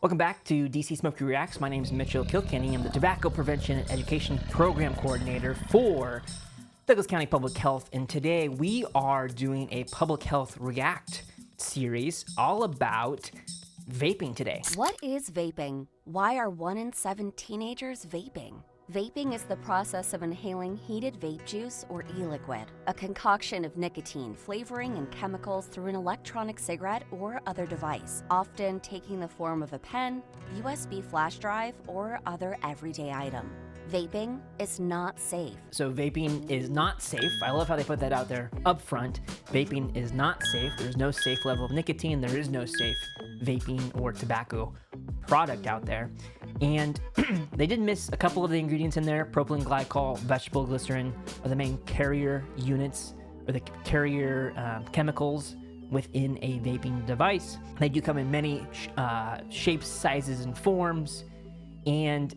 Welcome back to DCSmokeFree Reacts. My name is Mitchell Kilkenny. I'm the Tobacco Prevention and Education Program Coordinator for Douglas County Public Health. And today we are doing a Public Health React series all about vaping today. What is vaping? Why are 1 in 7 teenagers vaping? Vaping is the process of inhaling heated vape juice or e-liquid, a concoction of nicotine, flavoring, and chemicals through an electronic cigarette or other device, often taking the form of a pen, USB flash drive, or other everyday item. Vaping is not safe. So vaping is not safe. I love how they put that out there up front. Vaping is not safe. There's no safe level of nicotine. There is no safe vaping or tobacco product out there. And they did miss a couple of the ingredients in there. Propylene glycol, vegetable glycerin are the main carrier units or the carrier chemicals within a vaping device. They do come in many shapes, sizes, and forms. And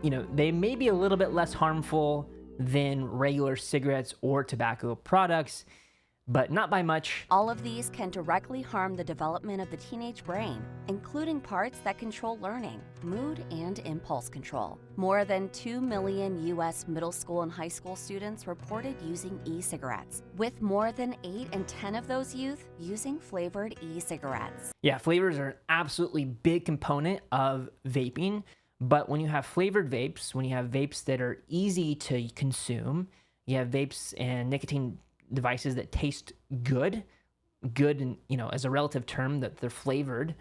you know, they may be a little bit less harmful than regular cigarettes or tobacco products, but not by much. All of these can directly harm the development of the teenage brain, including parts that control learning, mood, and impulse control. More than 2 million U.S. middle school and high school students reported using e-cigarettes, with more than 8 in 10 of those youth using flavored e-cigarettes. Yeah, flavors are an absolutely big component of vaping. But when you have flavored vapes, when you have vapes that are easy to consume, you have vapes and nicotine devices that taste good, and, you know, as a relative term, that they're flavored,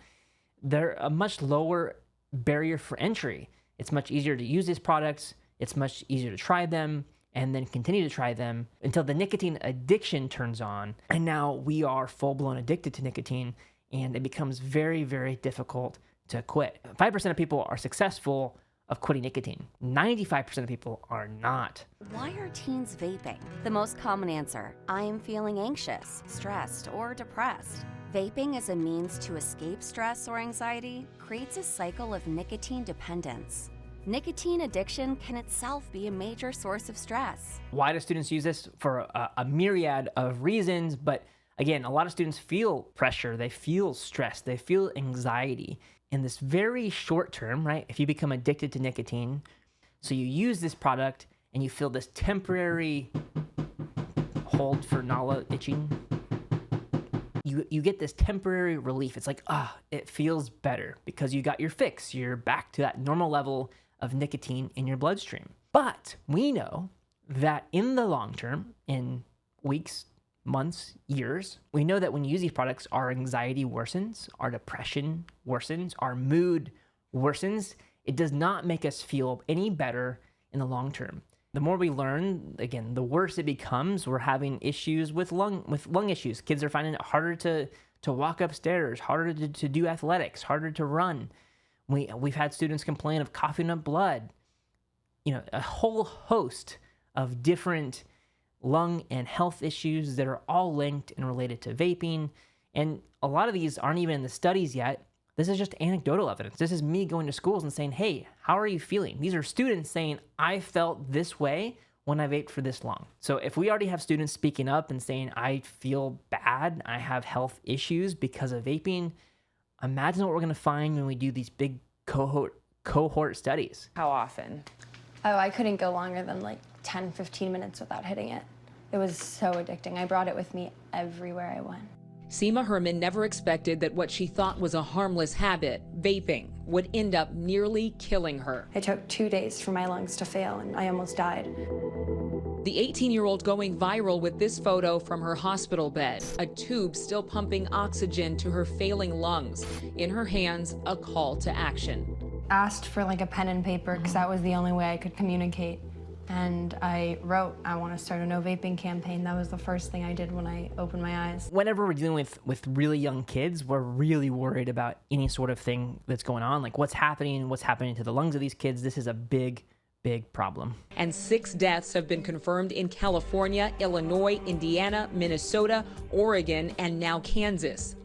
they're a much lower barrier for entry. It's much easier to use these products. It's much easier to try them and then continue to try them until the nicotine addiction turns on. And now we are full-blown addicted to nicotine, and it becomes very, very difficult to quit. 5% of people are successful of quitting nicotine. 95% of people are not. Why are teens vaping? The most common answer: I am feeling anxious, stressed, or depressed. Vaping as a means to escape stress or anxiety creates a cycle of nicotine dependence. Nicotine addiction can itself be a major source of stress. Why do students use this? For a myriad of reasons, but again, a lot of students feel pressure, they feel stress, they feel anxiety. In this very short term, right? If you become addicted to nicotine, so you use this product and you feel this temporary hold for nala itching, you get this temporary relief. It's like, it feels better because you got your fix. You're back to that normal level of nicotine in your bloodstream. But we know that in the long term, in weeks, months, years, we know that when you use these products, our anxiety worsens, our depression worsens, our mood worsens. It does not make us feel any better in the long term. The more we learn, again, the worse it becomes. We're having issues with lung issues. Kids are finding it harder to walk upstairs, harder to do athletics, harder to run. We've had students complain of coughing up blood. You know, a whole host of different lung and health issues that are all linked and related to vaping. And a lot of these aren't even in the studies yet. This is just anecdotal evidence. This is me going to schools and saying, hey, how are you feeling? These are students saying, I felt this way when I vaped for this long. So if we already have students speaking up and saying, I feel bad, I have health issues because of vaping, imagine what we're going to find when we do these big cohort studies. How often? Oh, I couldn't go longer than like 10, 15 minutes without hitting it. It was so addicting. I brought it with me everywhere I went. Seema Herman never expected that what she thought was a harmless habit, vaping, would end up nearly killing her. It took 2 days for my lungs to fail and I almost died. The 18-year-old going viral with this photo from her hospital bed, a tube still pumping oxygen to her failing lungs. In her hands, a call to action. Asked for like a pen and paper because that was the only way I could communicate. And I wrote, I want to start a no vaping campaign. That was the first thing I did when I opened my eyes. Whenever we're dealing with really young kids, we're really worried about any sort of thing that's going on, like what's happening to the lungs of these kids. This is a big problem. And 6 deaths have been confirmed in California, Illinois, Indiana, Minnesota, Oregon, and now Kansas.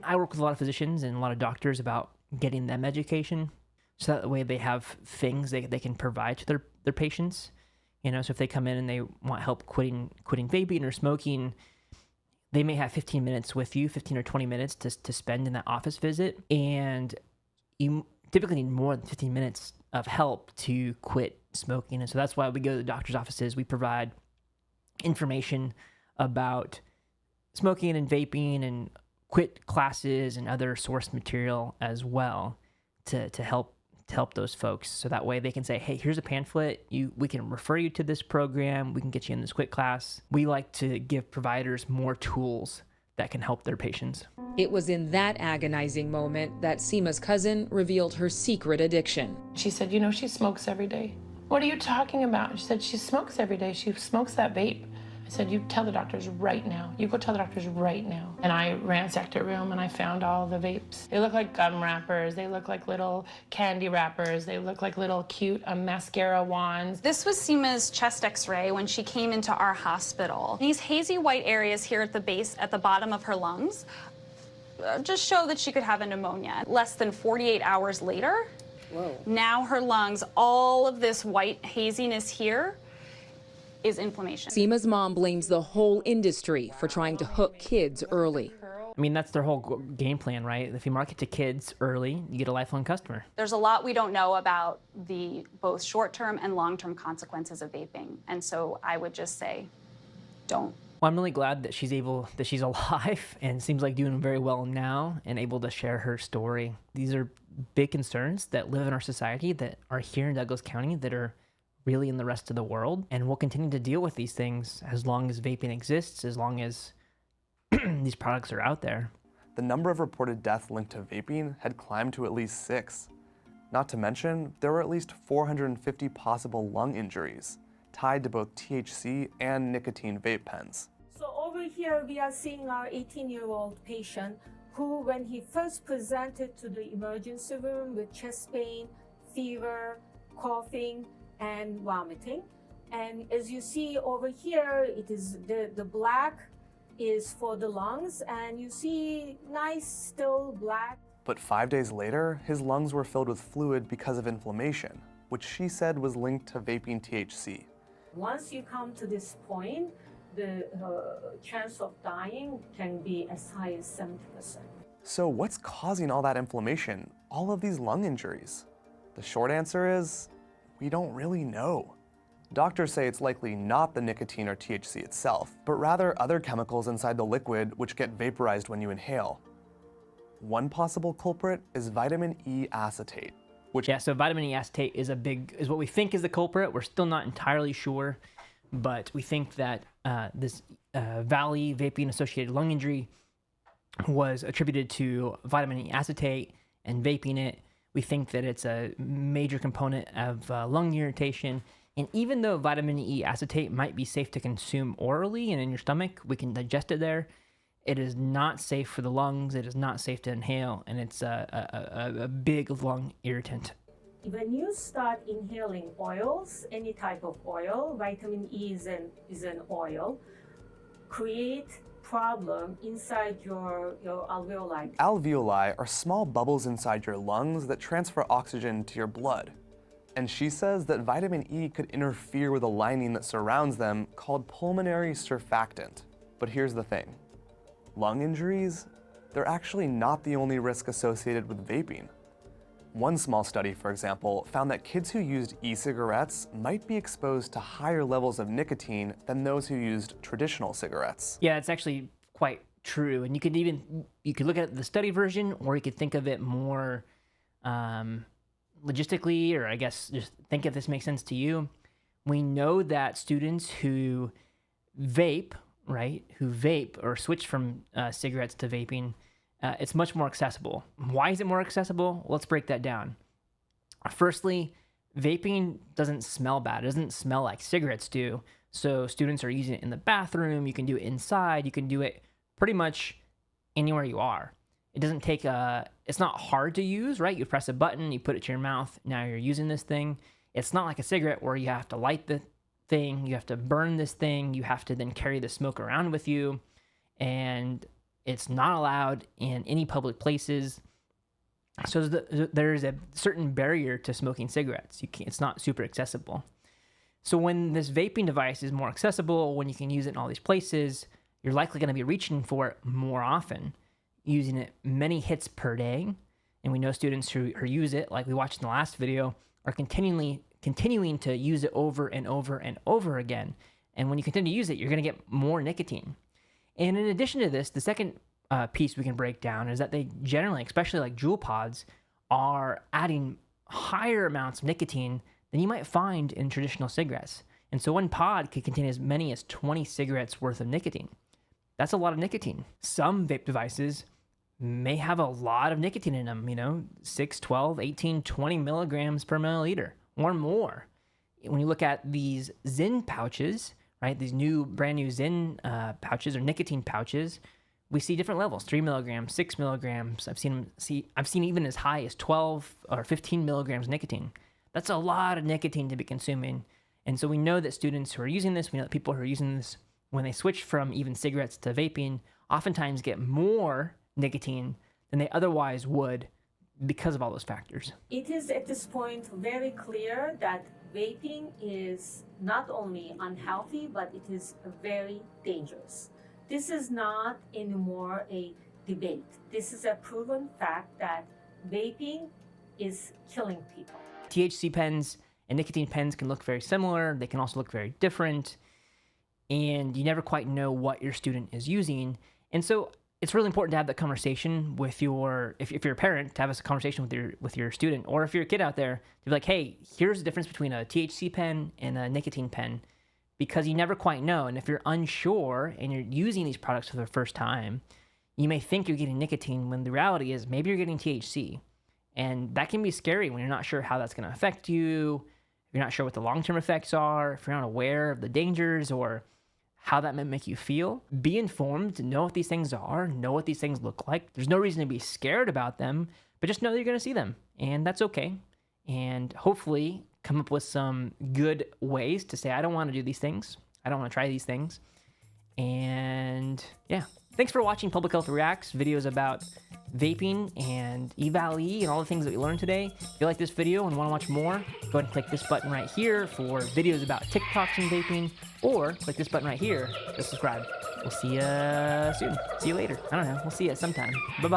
I work with a lot of physicians and a lot of doctors about getting them education, so that way they have things they can provide to their patients. You know, so if they come in and they want help quitting vaping or smoking, they may have 15 minutes with you, 15 or 20 minutes to spend in that office visit. And you typically need more than 15 minutes of help to quit smoking. And so that's why we go to the doctor's offices. We provide information about smoking and vaping and quit classes and other source material as well to help those folks. So that way they can say, hey, here's a pamphlet. We can refer you to this program. We can get you in this quit class. We like to give providers more tools that can help their patients. It was in that agonizing moment that Seema's cousin revealed her secret addiction. She said, you know, she smokes every day. What are you talking about? She said, she smokes every day. She smokes that vape. I said, you tell the doctors right now. You go tell the doctors right now. And I ransacked her room and I found all the vapes. They look like gum wrappers. They look like little candy wrappers. They look like little cute mascara wands. This was Seema's chest x-ray when she came into our hospital. These hazy white areas here at the base, at the bottom of her lungs, just show that she could have a pneumonia. Less than 48 hours later, now her lungs, all of this white haziness here, is inflammation. Seema's mom blames the whole industry for trying to hook kids early. I mean, that's their whole game plan, right? If you market to kids early, you get a lifelong customer. There's a lot we don't know about the both short-term and long-term consequences of vaping. And so I would just say, don't. Well, I'm really glad that she's alive and seems like doing very well now and able to share her story. These are big concerns that live in our society that are here in Douglas County that are really in the rest of the world. And we'll continue to deal with these things as long as vaping exists, as long as these products are out there. The number of reported deaths linked to vaping had climbed to at least 6. Not to mention, there were at least 450 possible lung injuries tied to both THC and nicotine vape pens. So over here we are seeing our 18-year-old patient who, when he first presented to the emergency room with chest pain, fever, coughing, and vomiting. And as you see over here, it is the black is for the lungs, and you see nice still black. But 5 days later, his lungs were filled with fluid because of inflammation, which she said was linked to vaping THC. Once you come to this point, the chance of dying can be as high as 70%. So what's causing all that inflammation, all of these lung injuries? The short answer is, we don't really know. Doctors say it's likely not the nicotine or THC itself, but rather other chemicals inside the liquid which get vaporized when you inhale. One possible culprit is vitamin E acetate, which... Yeah, so vitamin E acetate is what we think is the culprit. We're still not entirely sure, but we think that this Valley vaping associated lung injury was attributed to vitamin E acetate and vaping it. We think that it's a major component of lung irritation. And even though vitamin E acetate might be safe to consume orally and in your stomach, we can digest it there, it is not safe for the lungs. It is not safe to inhale, and it's a big lung irritant. When you start inhaling oils, any type of oil, vitamin E is an oil, create problem inside your alveoli. Alveoli are small bubbles inside your lungs that transfer oxygen to your blood. And she says that vitamin E could interfere with a lining that surrounds them called pulmonary surfactant. But here's the thing. Lung injuries, they're actually not the only risk associated with vaping. One small study, for example, found that kids who used e-cigarettes might be exposed to higher levels of nicotine than those who used traditional cigarettes. Yeah, it's actually quite true. And you could look at the study version, or you could think of it more logistically, or I guess just think if this makes sense to you. We know that students who vape, right, or switch from cigarettes to vaping, it's much more accessible. Why is it more accessible? Let's break that down. Firstly, vaping doesn't smell bad. It doesn't smell like cigarettes do. So students are using it in the bathroom. You can do it inside. You can do it pretty much anywhere you are. It doesn't take it's not hard to use, right? You press a button, you put it to your mouth. Now you're using this thing. It's not like a cigarette where you have to light the thing. You have to burn this thing. You have to then carry the smoke around with you. And it's not allowed in any public places. So there's a certain barrier to smoking cigarettes. It's not super accessible. So when this vaping device is more accessible, when you can use it in all these places, you're likely going to be reaching for it more often, using it many hits per day. And we know students who use it, like we watched in the last video, are continuing to use it over and over and over again. And when you continue to use it, you're going to get more nicotine. And in addition to this, the second piece we can break down is that they generally, especially like Juul pods, are adding higher amounts of nicotine than you might find in traditional cigarettes. And so one pod could contain as many as 20 cigarettes worth of nicotine. That's a lot of nicotine. Some vape devices may have a lot of nicotine in them, 6, 12, 18, 20 milligrams per milliliter or more. When you look at these Zyn pouches, right, these brand new Zyn pouches or nicotine pouches, we see different levels, 3 milligrams, 6 milligrams. I've seen even as high as 12 or 15 milligrams nicotine. That's a lot of nicotine to be consuming. And so we know that students who are using this, we know that people who are using this, when they switch from even cigarettes to vaping, oftentimes get more nicotine than they otherwise would because of all those factors. It is at this point very clear that vaping is not only unhealthy, but it is very dangerous. This is not anymore a debate. This is a proven fact that vaping is killing people. THC pens and nicotine pens can look very similar. They can also look very different. And you never quite know what your student is using. And so it's really important to have that conversation with if you're a parent, to have a conversation with your student, or if you're a kid out there, to be like, hey, here's the difference between a THC pen and a nicotine pen, because you never quite know. And if you're unsure and you're using these products for the first time, you may think you're getting nicotine when the reality is maybe you're getting THC. And that can be scary when you're not sure how that's going to affect you, if you're not sure what the long-term effects are, if you're not aware of the dangers or how that might make you feel. Be informed, know what these things are, know what these things look like. There's no reason to be scared about them, but just know that you're going to see them, and that's okay. And hopefully come up with some good ways to say, I don't want to do these things. I don't want to try these things. And yeah, thanks for watching Public Health Reacts, videos about vaping and Eval-E and all the things that we learned today. If you like this video and want to watch more, go ahead and click this button right here for videos about TikToks and vaping, or click this button right here to subscribe. We'll see you soon. See you later. I don't know. We'll see you sometime. Bye-bye.